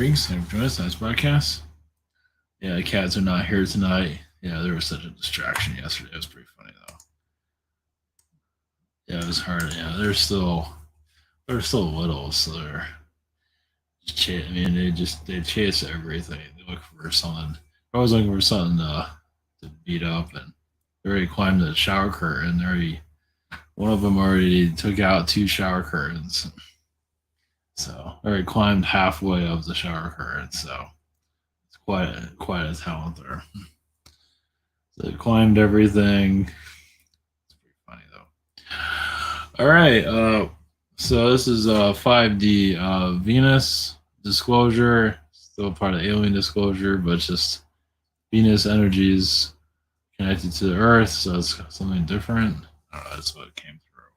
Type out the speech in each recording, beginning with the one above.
Thanks for joining us. Nice broadcast. Yeah, the cats are not here tonight. Yeah, there was such a distraction yesterday. It was pretty funny though. Yeah, it was hard. Yeah, they're still little, so I mean, they chase everything. They look for something. They're always looking for something to beat up, and they already climbed the shower curtain. One of them already took out two shower curtains, so they already climbed halfway of the shower curtain. So it's quite a talent there. So they climbed everything. It's pretty funny though. All right. So this is 5D Venus disclosure. Still part of alien disclosure, but it's just Venus energies connected to the Earth, so it's something different. I don't know, that's what it came through.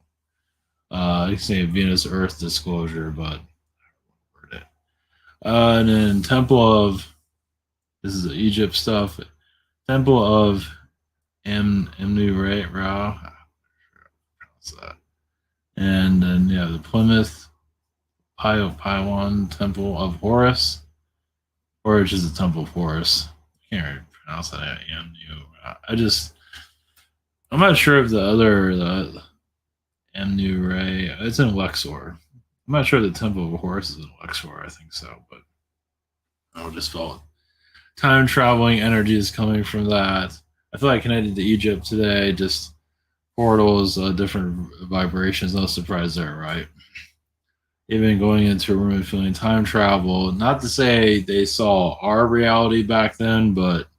I can say Venus Earth disclosure, but I word it. And then Temple of this is the Egypt stuff. Temple of Amun-Re, that. And then yeah, the Plymouth Pylon Temple of Horus, which is the Temple of Horus. I can't really pronounce that. I'm not sure if the Amun-Re, it's in Luxor. I'm not sure the Temple of Horus is in Luxor. I think so, but I just felt time traveling energy is coming from that. I feel like connected to Egypt today. Just portals, different vibrations. No surprise there, right? Even going into a room and feeling time travel. Not to say they saw our reality back then, but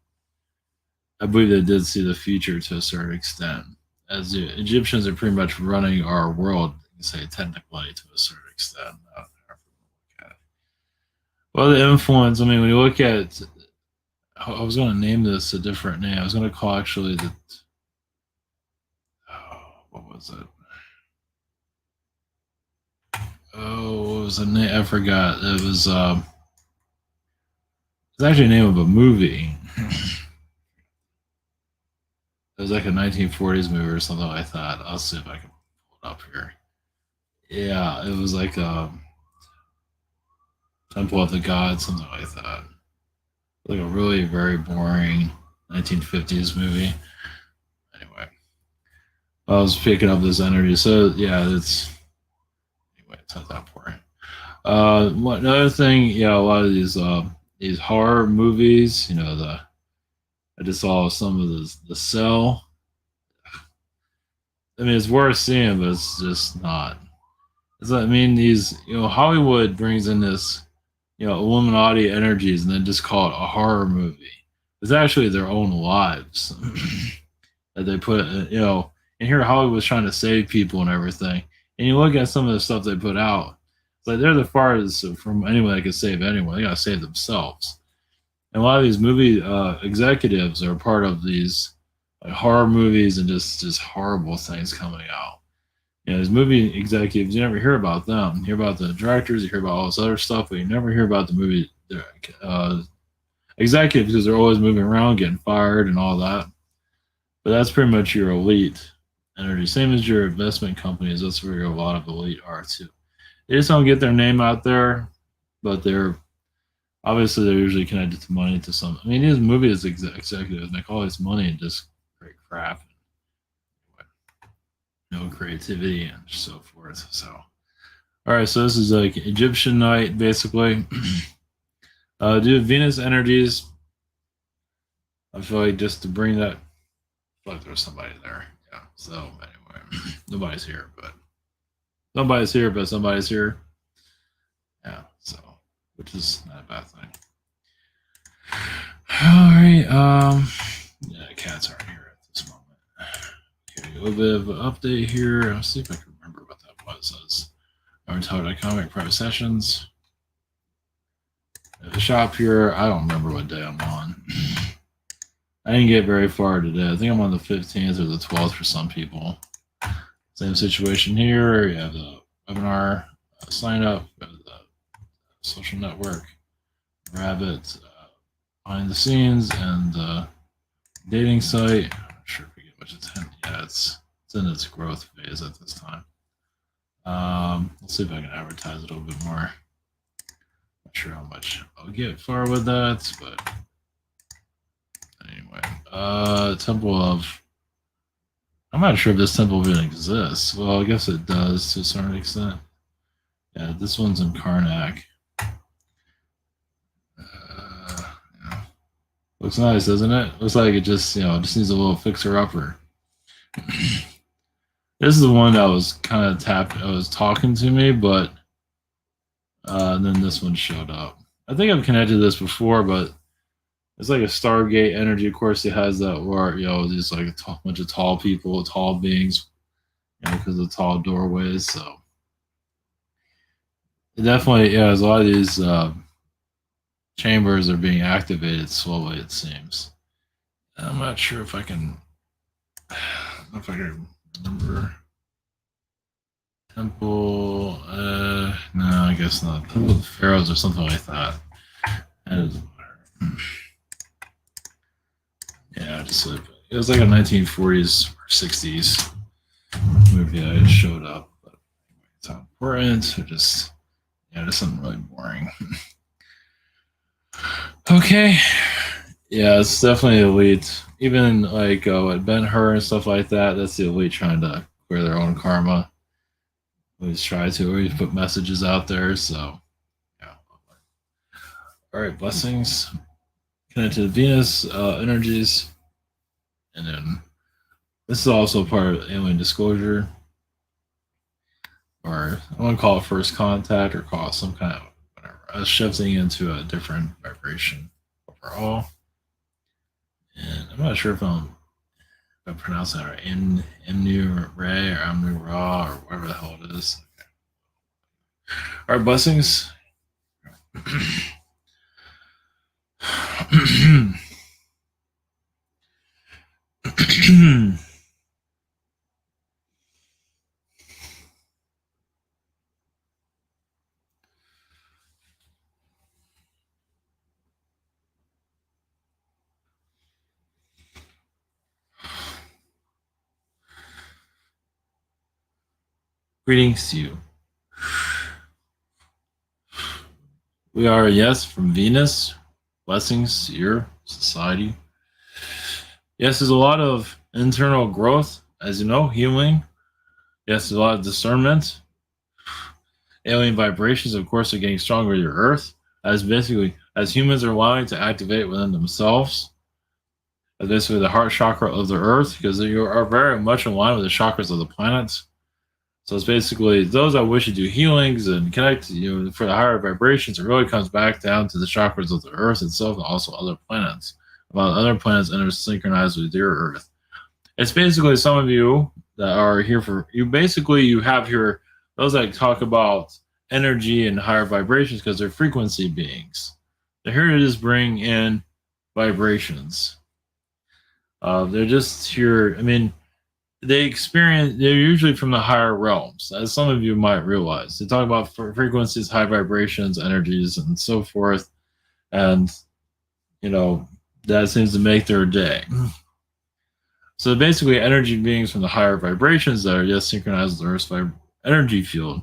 I believe they did see the future to a certain extent. As the Egyptians are pretty much running our world, you can say technically to a certain extent. Well, the influence, I mean, when you look at, I was going to name this a different name. I was going to call actually what was it? Oh, what was the name? I forgot. It was actually the name of a movie. It was like a 1940s movie or something like that. I'll see if I can pull it up here. Yeah, it was like Temple of the Gods, something like that. Like a really very boring 1950s movie. Anyway, I was picking up this energy. So yeah, it's not that boring. Another thing, yeah, a lot of these horror movies, I just saw some of the Cell. I mean, it's worth seeing, but it's just not. I mean, Hollywood brings in this, Illuminati energies, and then just call it a horror movie. It's actually their own lives that they put, and here Hollywood's trying to save people and everything. And you look at some of the stuff they put out, it's like they're the farthest from anyone that can save anyone. They gotta save themselves. And a lot of these movie executives are part of these like horror movies and just horrible things coming out. These movie executives, you never hear about them. You hear about the directors, you hear about all this other stuff, but you never hear about the movie executives because they're always moving around, getting fired, and all that. But that's pretty much your elite energy. Same as your investment companies, that's where a lot of elite are too. They just don't get their name out there, but they're usually connected to money to some. I mean, these movies executives make all this money and just create crap, no creativity and so forth. So, all right, so this is like Egyptian night basically. Do Venus energies. I feel like just to bring that. I feel like there's somebody there. Yeah. So anyway, nobody's here, but somebody's here. Yeah. So, which is not a bad thing. All right. Yeah, cats aren't here at this moment. Okay, a little bit of an update here. I'll see if I can remember what that was. As Arntow.com private sessions. The shop here. I don't remember what day I'm on. I didn't get very far today. I think I'm on the 15th or the 12th for some people. Same situation here. You have the webinar sign up, the social network, Rabbit, behind the scenes, and the dating site. I'm not sure if we get much attention. Yeah, it's in its growth phase at this time. Let's see if I can advertise it a little bit more. sure how much I'll get far with that, but anyway. Temple of... I'm not sure if this temple even exists. Well, I guess it does to a certain extent. Yeah, this one's in Karnak. Yeah. Looks nice, doesn't it? Looks like it just, just needs a little fixer-upper. This is the one that was kind of talking to me, but then this one showed up. I think I've connected this before, but it's like a Stargate energy. Of course, it has that where, these like a bunch of tall people, tall beings, because of tall doorways. So it definitely, there's a lot of these chambers are being activated slowly, it seems. I'm not sure if I can remember. Temple, no, I guess not. Temple of the Pharaohs or something like that. Yeah, just like, it was like a 1940s or 60s movie that it showed up. But anyway, it's not important. Just something really boring. Okay. Yeah, it's definitely elite. Even like what Ben-Hur and stuff like that, that's the elite trying to clear their own karma. Always try to always put messages out there, so yeah. Alright, blessings. Connected to Venus energies. And then this is also part of alien disclosure. Or I want to call it first contact or call it some kind of whatever. Shifting into a different vibration overall. And I'm not sure if I'm pronouncing that right. Amun-Re or Amun-Ra or whatever the hell it is. All right, blessings. Greetings to you. We are, yes, from Venus. Blessings to your society. Yes, there's a lot of internal growth, as you know, healing. Yes, there's a lot of discernment. Alien vibrations, of course, are getting stronger with your Earth, as basically, as humans are allowing to activate within themselves. As basically the heart chakra of the Earth, because you are very much in line with the chakras of the planets. So it's basically those that wish to do healings and connect, for the higher vibrations. It really comes back down to the chakras of the Earth itself and also other planets. About other planets intersynchronized with your Earth. It's basically some of you that are here for you. Basically, you have here those that talk about energy and higher vibrations because they're frequency beings. They're here to just bring in vibrations. They're just here. I mean, they're usually from the higher realms, as some of you might realize. They talk about frequencies, high vibrations, energies, and so forth. And, that seems to make their day. So basically, energy beings from the higher vibrations that are synchronized with the Earth's energy field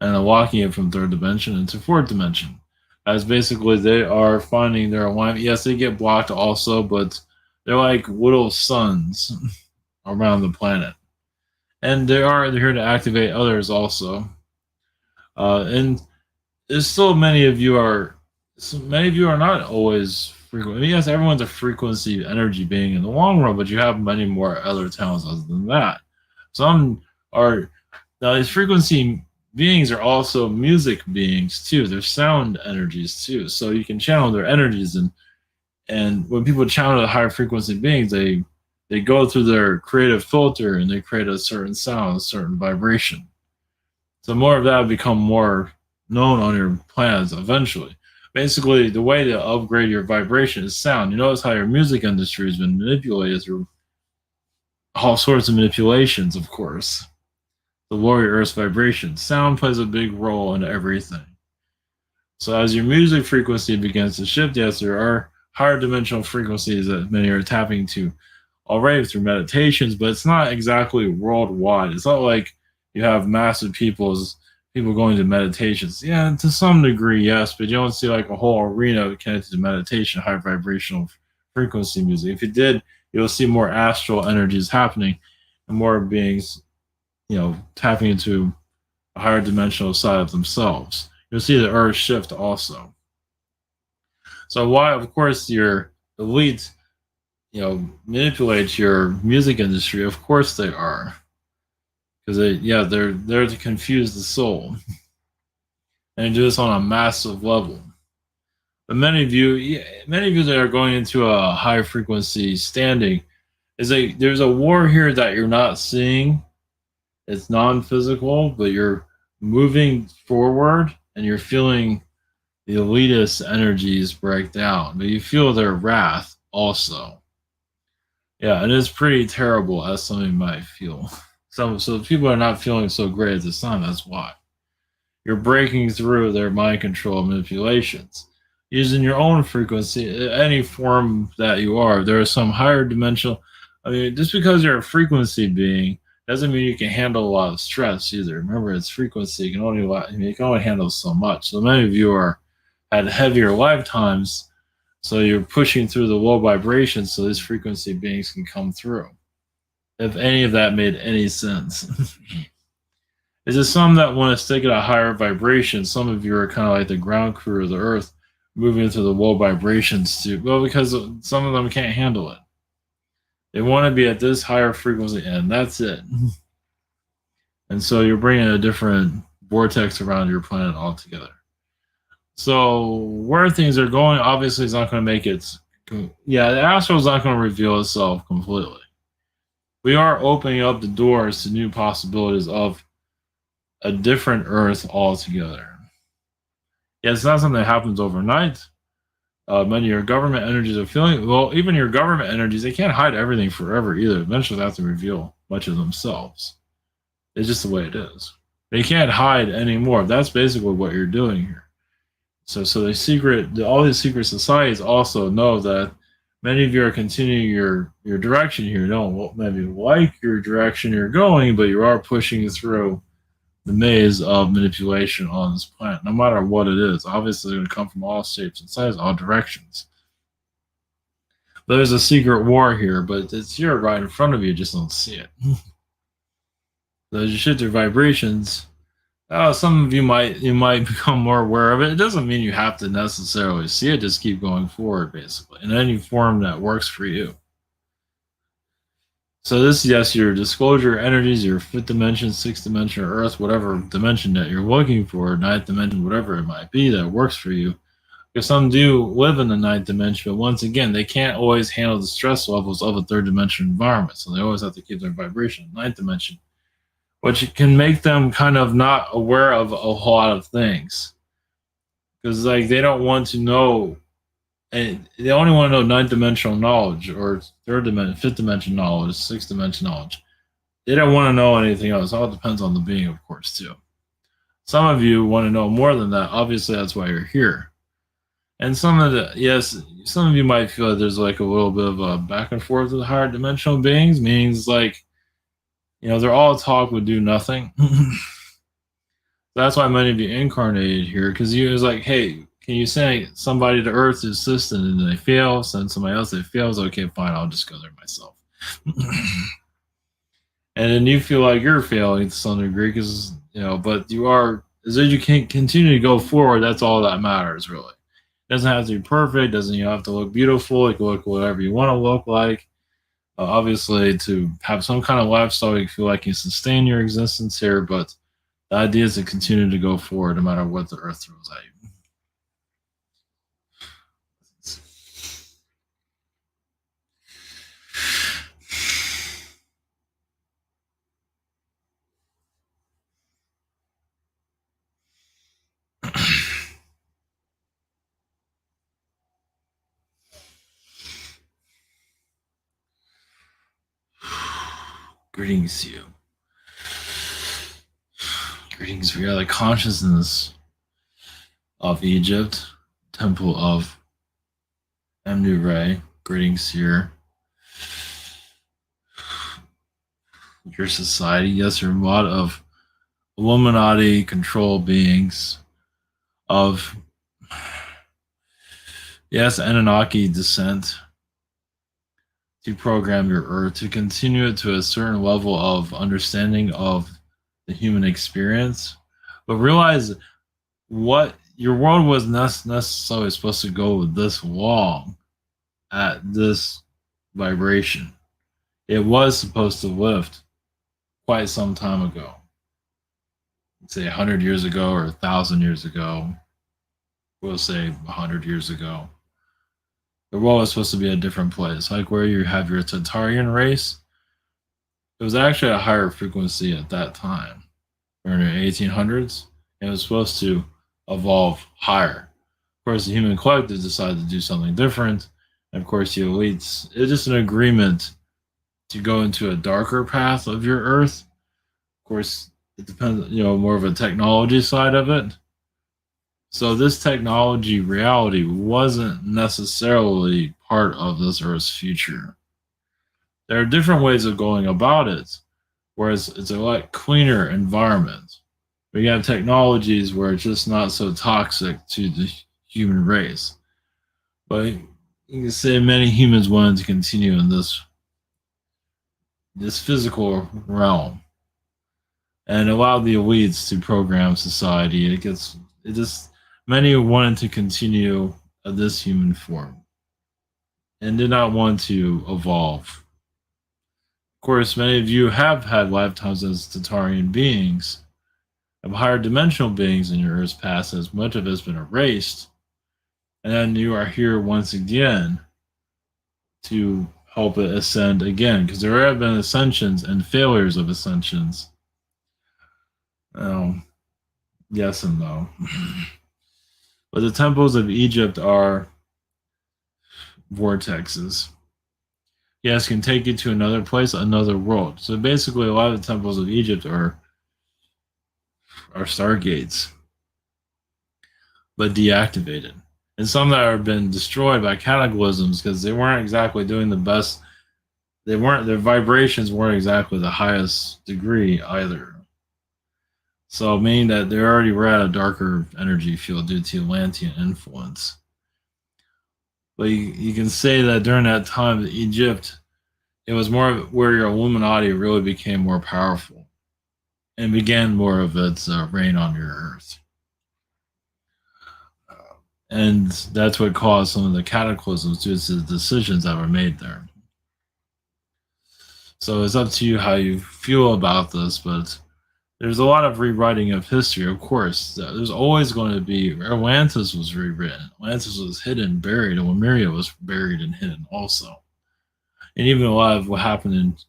and are walking it from third dimension into fourth dimension. As basically they are finding their alignment. Yes, they get blocked also, but they're like little suns around the planet. And they're here to activate others also. And there's still many of you are not always frequent. I mean, yes, everyone's a frequency energy being in the long run, but you have many more other talents other than that. Some are now these frequency beings are also music beings too. They're sound energies too. So you can channel their energies, and when people channel the higher frequency beings, they go through their creative filter and they create a certain sound, a certain vibration. So more of that will become more known on your plans eventually. Basically, the way to upgrade your vibration is sound. You notice how your music industry has been manipulated through all sorts of manipulations, of course. The lower your Earth's vibration. Sound plays a big role in everything. So as your music frequency begins to shift, yes, there are higher dimensional frequencies that many are tapping to already through meditations, but it's not exactly worldwide. It's not like you have massive peoples people going to meditations. Yeah, to some degree, yes, but you don't see like a whole arena connected to meditation, high vibrational frequency music. If you did, you'll see more astral energies happening and more beings, tapping into a higher dimensional side of themselves. You'll see the earth shift also. So why, of course, your elite, manipulate your music industry? Of course they are, because they're there to confuse the soul and do this on a massive level. But many of you that are going into a high frequency standing, there's a war here that you're not seeing. It's non-physical, but you're moving forward and you're feeling the elitist energies break down, but you feel their wrath also. Yeah, and it's pretty terrible, as some of you might feel. So people are not feeling so great at this time. That's why you're breaking through their mind control manipulations using your own frequency, any form that you are. There is some higher dimensional. I mean, just because you're a frequency being doesn't mean you can handle a lot of stress either. Remember, it's frequency. You can only handle so much. So many of you had heavier lifetimes, so you're pushing through the low vibrations so these frequency beings can come through. If any of that made any sense. It's just some that want to stick at a higher vibration. Some of you are kind of like the ground crew of the earth, moving into the low vibrations too. Well, because some of them can't handle it. They want to be at this higher frequency, and that's it. And so you're bringing a different vortex around your planet altogether. So where things are going, obviously, is not going to make it. Yeah, the astral is not going to reveal itself completely. We are opening up the doors to new possibilities of a different Earth altogether. Yeah, it's not something that happens overnight. Many of your government energies are feeling, well, even your government energies, they can't hide everything forever either. Eventually they have to reveal much of themselves. It's just the way it is. They can't hide anymore. That's basically what you're doing here. So all these secret societies also know that many of you are continuing your direction here. You don't maybe like your direction you're going, but you are pushing through the maze of manipulation on this planet, no matter what it is. Obviously, it's going to come from all shapes and sizes, all directions. But there's a secret war here, but it's here right in front of you. You just don't see it. So as you shift your vibrations, some of you might become more aware of it. It doesn't mean you have to necessarily see it. Just keep going forward, basically, in any form that works for you. So this, yes, your disclosure energies, your fifth dimension, sixth dimension, or Earth, whatever dimension that you're looking for, ninth dimension, whatever it might be that works for you. Because some do live in the ninth dimension, but once again, they can't always handle the stress levels of a third dimension environment. So they always have to keep their vibration in ninth dimension, which can make them kind of not aware of a whole lot of things. Because they don't want to know. And they only want to know ninth dimensional knowledge or fifth dimension knowledge, sixth dimension knowledge. They don't want to know anything else. It all depends on the being, of course, too. Some of you want to know more than that. Obviously, that's why you're here. And some of you might feel that there's like a little bit of a back and forth with higher dimensional beings, means they're all talk would do nothing. That's why many of you incarnated here, because you was like, hey, can you send somebody to Earth to assist, and then they fail, send somebody else, they fail, okay, fine, I'll just go there myself. And then you feel like you're failing to some degree, because, but you are, as you can continue to go forward, that's all that matters, really. It doesn't have to be perfect, you have to look beautiful, you can look whatever you want to look like. Obviously, to have some kind of lifestyle, you feel like you sustain your existence here, but the idea is to continue to go forward no matter what the Earth throws at you. Greetings to you. Greetings for the consciousness of Egypt, temple of Amun-Re. Greetings here. Your society, yes, there are a lot of Illuminati control beings of, yes, Anunnaki descent to program your Earth to continue it to a certain level of understanding of the human experience. But realize what your world was necessarily supposed to go this long at this vibration. It was supposed to lift quite some time ago, say 100 years ago or 1,000 years ago. We'll say 100 years ago. The world was supposed to be a different place, like where you have your Tatarian race. It was actually a higher frequency at that time, in the 1800s. It was supposed to evolve higher. Of course, the human collective decided to do something different. And of course, the elites, it's just an agreement to go into a darker path of your Earth. Of course, it depends, more of a technology side of it. So this technology reality wasn't necessarily part of this Earth's future. There are different ways of going about it, whereas it's a lot cleaner environment. We have technologies where it's just not so toxic to the human race. But you can say many humans wanted to continue in this physical realm and allow the elites to program society. Many wanted to continue this human form and did not want to evolve. Of course, many of you have had lifetimes as Tatarian beings, of higher dimensional beings in your Earth's past, as much of it has been erased. And then you are here once again to help it ascend again, because there have been ascensions and failures of ascensions. Yes and no. But the temples of Egypt are vortexes. Yes, can take you to another place, another world. So basically, a lot of the temples of Egypt are stargates, but deactivated. And some that have been destroyed by cataclysms because they weren't exactly doing the best. Their vibrations weren't exactly the highest degree either. So meaning that they already were at a darker energy field due to Atlantean influence. But you can say that during that time, Egypt, it was more where your Illuminati really became more powerful and began more of its reign on your Earth. And that's what caused some of the cataclysms due to the decisions that were made there. So it's up to you how you feel about this, but there's a lot of rewriting of history, of course. There's always going to be. Atlantis was rewritten. Atlantis was hidden, buried, and Lemuria was buried and hidden also. And even a lot of what happened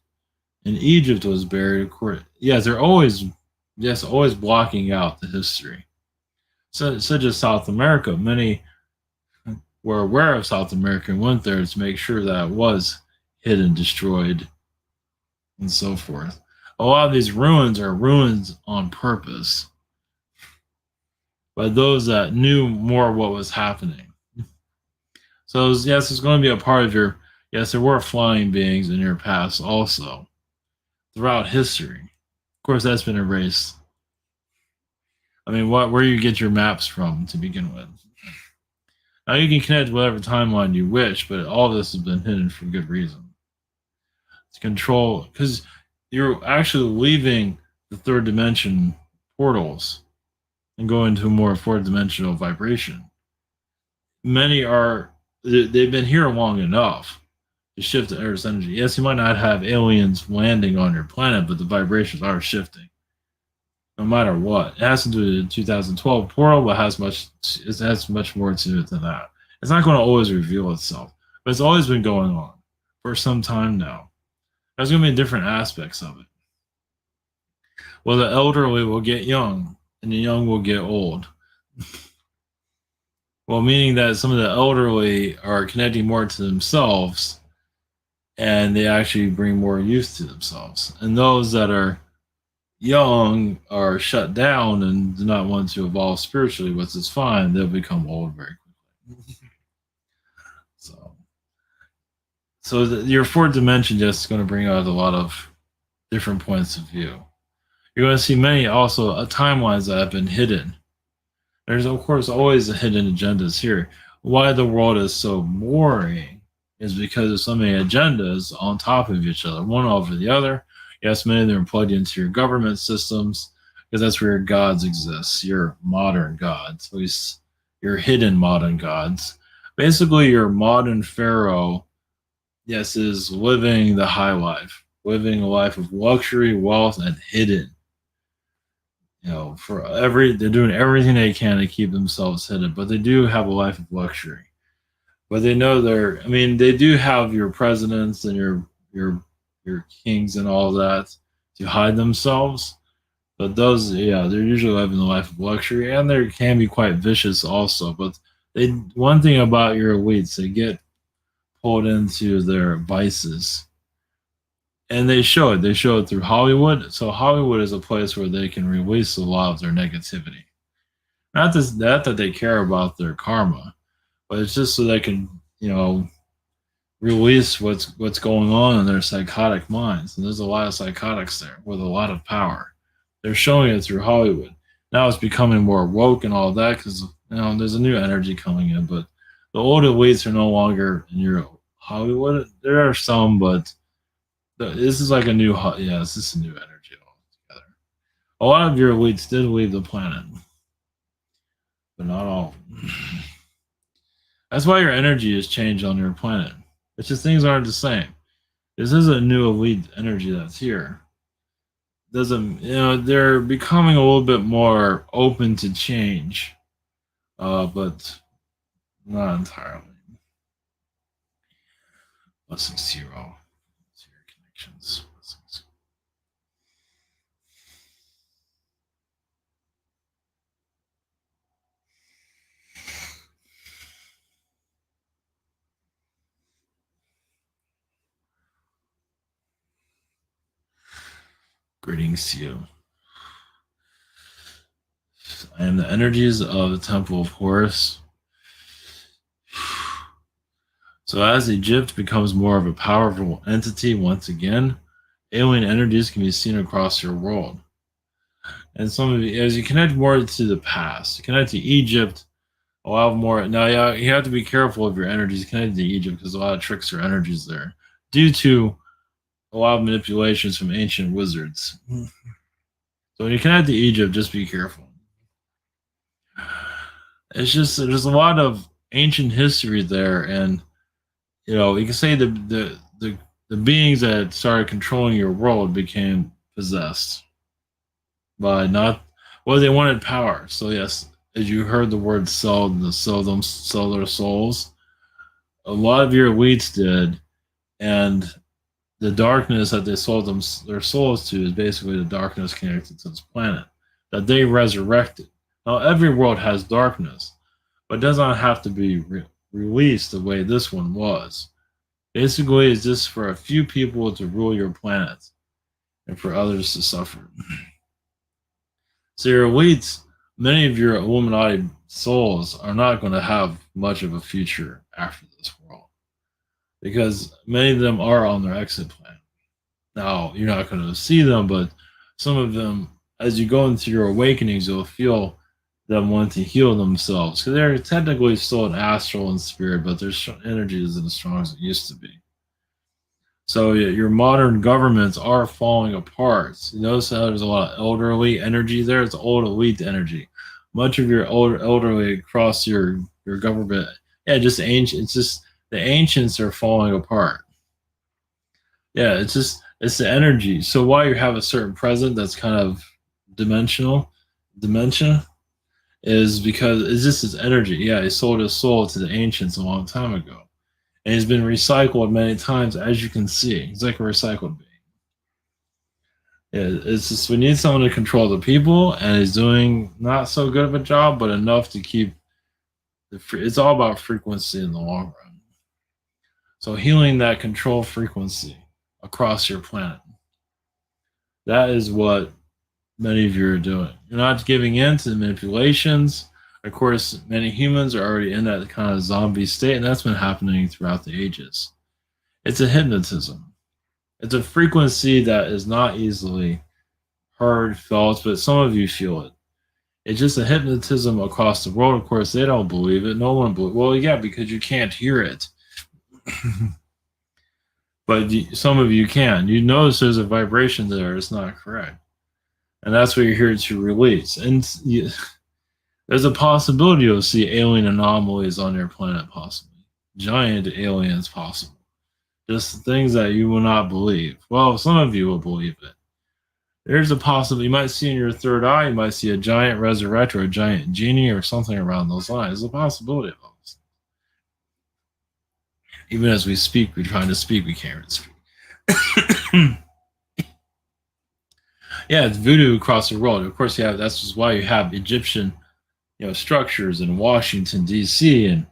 in Egypt was buried. Of course, yes, they're always blocking out the history. So, such as South America, many were aware of South America and went there to make sure that it was hidden, destroyed, and so forth. A lot of these ruins are ruins on purpose by those that knew more what was happening. So yes, it's going to be a part of your. Yes, there were flying beings in your past also throughout history. Of course, that's been erased. I mean, where you get your maps from to begin with. Now you can connect whatever timeline you wish, but all this has been hidden for good reason. To control, because you're actually leaving the third dimension portals and going into a more fourth dimensional vibration. They've been here long enough to shift the Earth's energy. Yes, you might not have aliens landing on your planet, but the vibrations are shifting. No matter what. It has to do with the 2012 portal, but it has much more to it than that. It's not going to always reveal itself, but it's always been going on for some time now. There's going to be different aspects of it. Well, the elderly will get young, and the young will get old. Well, meaning that some of the elderly are connecting more to themselves, and they actually bring more youth to themselves. And those that are young are shut down and do not want to evolve spiritually, which is fine. They'll become old very quickly. So your fourth dimension just is going to bring out a lot of different points of view. You're going to see many also timelines that have been hidden. There's of course always the hidden agendas here. Why the world is so boring is because of so many agendas on top of each other, one over the other. Yes, many of them are plugged into your government systems because that's where your gods exist, your modern gods, at least your hidden modern gods. Basically, your modern pharaoh, yes, is living the high life, living a life of luxury, wealth, and hidden. They're doing everything they can to keep themselves hidden, but they do have a life of luxury. But they know they do have your presidents and your kings and all that to hide themselves. But those, yeah, they're usually living the life of luxury, and they can be quite vicious also. But one thing about your elites, they get pulled into their vices, and they show it. They show it through Hollywood. So Hollywood is a place where they can release a lot of their negativity. Not that they care about their karma, but it's just so they can, release what's going on in their psychotic minds. And there's a lot of psychotics there with a lot of power. They're showing it through Hollywood. Now it's becoming more woke and all that because there's a new energy coming in. But the old elites are no longer in your Hollywood. There are some, but this is like this is a new energy altogether. A lot of your elites did leave the planet, but not all. That's why your energy has changed on your planet. It's just things aren't the same. This is a new elite energy that's here. Doesn't they're becoming a little bit more open to change, but not entirely. Blessings to you all. To your connections. Blessings. Greetings to you. I am the energies of the Temple of Horus. So as Egypt becomes more of a powerful entity once again, alien energies can be seen across your world. And some of you, as you connect more to the past, connect to Egypt, a lot more. Now, yeah, you have to be careful of your energies connected to Egypt because a lot of tricks or energies there due to a lot of manipulations from ancient wizards. So when you connect to Egypt, just be careful. It's just there's a lot of ancient history there, and you can say the beings that started controlling your world became possessed by not they wanted power. So yes, as you heard the word sell their souls, a lot of your elites did, and the darkness that they sold their souls to is basically the darkness connected to this planet that they resurrected. Now every world has darkness, but it does not have to be released the way this one was. Basically, it's just for a few people to rule your planet and for others to suffer. So your elites, many of your Illuminati souls are not going to have much of a future after this world because many of them are on their exit plan. Now, you're not going to see them, but some of them, as you go into your awakenings, you'll feel them want to heal themselves because they're technically still an astral and spirit, but their energy isn't as strong as it used to be. So your modern governments are falling apart. You notice how there's a lot of elderly energy there. It's old elite energy. Much of your elderly across your government, just ancient. It's just the ancients are falling apart. Yeah, it's the energy. So why you have a certain president that's kind of dementia, is because it's just his energy. Yeah, he sold his soul to the ancients a long time ago. And he's been recycled many times, as you can see. He's like a recycled being. It's just we need someone to control the people, and he's doing not so good of a job, but enough to keep it's all about frequency in the long run. So healing that control frequency across your planet. That is what many of you are doing. You're not giving in to the manipulations. Of course, many humans are already in that kind of zombie state, and that's been happening throughout the ages. It's a hypnotism. It's a frequency that is not easily heard, felt, but some of you feel it. It's just a hypnotism across the world. Of course, they don't believe it. No one believes. Well, yeah, because you can't hear it. But some of you can. You notice there's a vibration there. It's not correct, and that's what you're here to release. And there's a possibility you'll see alien anomalies on your planet, possibly giant aliens, possible. Just things that you will not believe. Well, some of you will believe it. There's a possibility you might see in your third eye, you might see a giant resurrector, a giant genie, or something around those lines. There's a possibility of those. Even as we speak, we're trying to speak, we can't speak. Yeah, it's voodoo across the world. Of course, yeah, that's just why you have Egyptian, structures in Washington D.C. and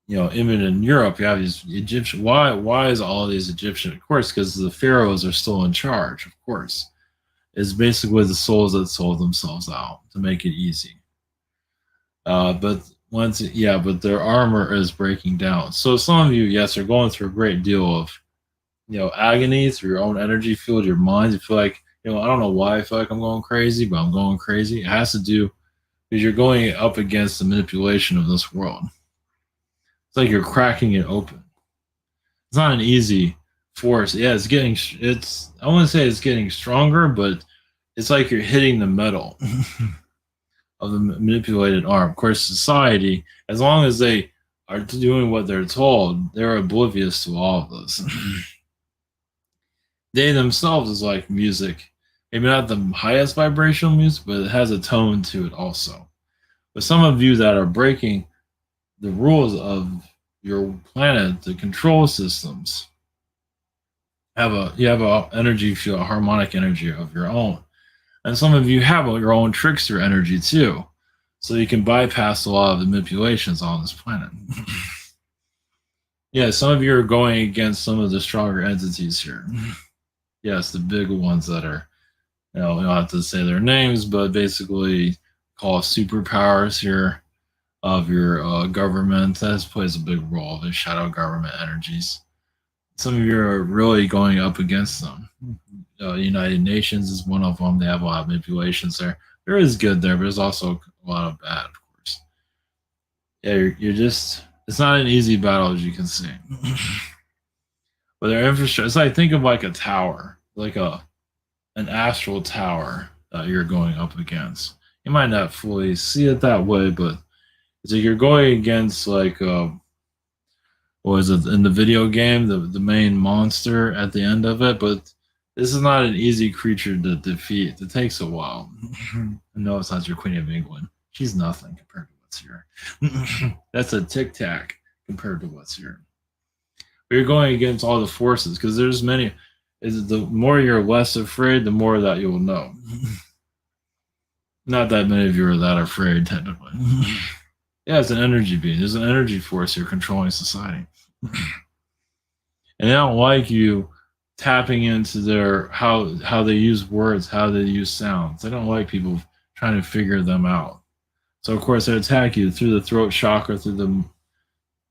even in Europe. You have these Egyptian. Why is all these Egyptian? Of course, because the pharaohs are still in charge. Of course. Is basically the souls that sold themselves out to make it easy. But but their armor is breaking down. So some of you, yes, are going through a great deal of, agony through your own energy field, your mind. You feel like, I don't know why I feel like I'm going crazy, but I'm going crazy. It has to do because you're going up against the manipulation of this world. It's like you're cracking it open. It's not an easy force. Yeah, I want to say it's getting stronger, but it's like you're hitting the metal of the manipulated arm. Of course, society, as long as they are doing what they're told, they're oblivious to all of this. They themselves is like music. Maybe not the highest vibrational music, but it has a tone to it also. But some of you that are breaking the rules of your planet, the control systems, you have a energy field, a harmonic energy of your own. And some of you have your own trickster energy too. So you can bypass a lot of the manipulations on this planet. Yeah, some of you are going against some of the stronger entities here. Yes, the big ones that are, we don't have to say their names, but basically call superpowers here of your government. That plays a big role, the shadow government energies. Some of you are really going up against them. United Nations is one of them. They have a lot of manipulations there. There is good there, but there's also a lot of bad, of course. Yeah, you're just, it's not an easy battle, as you can see. But their infrastructure, it's like, think of like a tower, like an astral tower that you're going up against. You might not fully see it that way, but it's like you're going against like what is it in the video game, the main monster at the end of it, but this is not an easy creature to defeat. It takes a while. No, it's not your Queen of England. She's nothing compared to what's here. That's a tic-tac compared to what's here. But you're going against all the forces because there's many. The more you're less afraid, the more that you'll know. Not that many of you are that afraid, technically. Yeah, it's an energy being. There's an energy force here controlling society. And they don't like you tapping into their how they use words, how they use sounds. They don't like people trying to figure them out. So of course they attack you through the throat chakra, through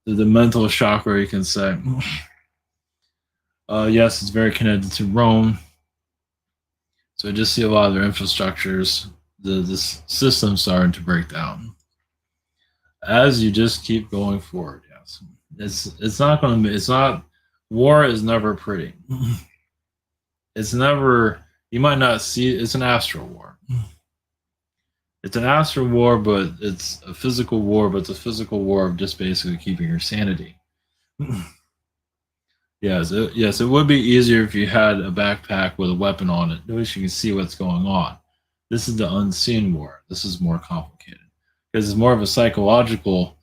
the mental chakra, you can say. Yes, it's very connected to Rome. So I just see a lot of their infrastructures, the system starting to break down. As you just keep going forward, yes. It's not war is never pretty. It's never, you might not see it, it's an astral war. It's an astral war, but it's a physical war, but it's a physical war of just basically keeping your sanity. Yes, it would be easier if you had a backpack with a weapon on it. At least you can see what's going on. This is the unseen war. This is more complicated because it's more of a psychological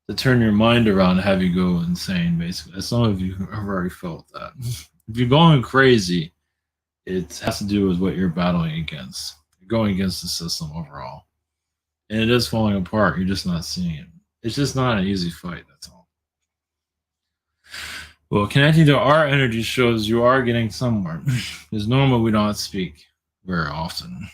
to turn your mind around and have you go insane, basically. As some of you have already felt that. If you're going crazy, it has to do with what you're battling against. You're going against the system overall. And it is falling apart. You're just not seeing it. It's just not an easy fight, that's all. Well, connecting to our energy shows you are getting somewhere. Because normally we don't speak very often.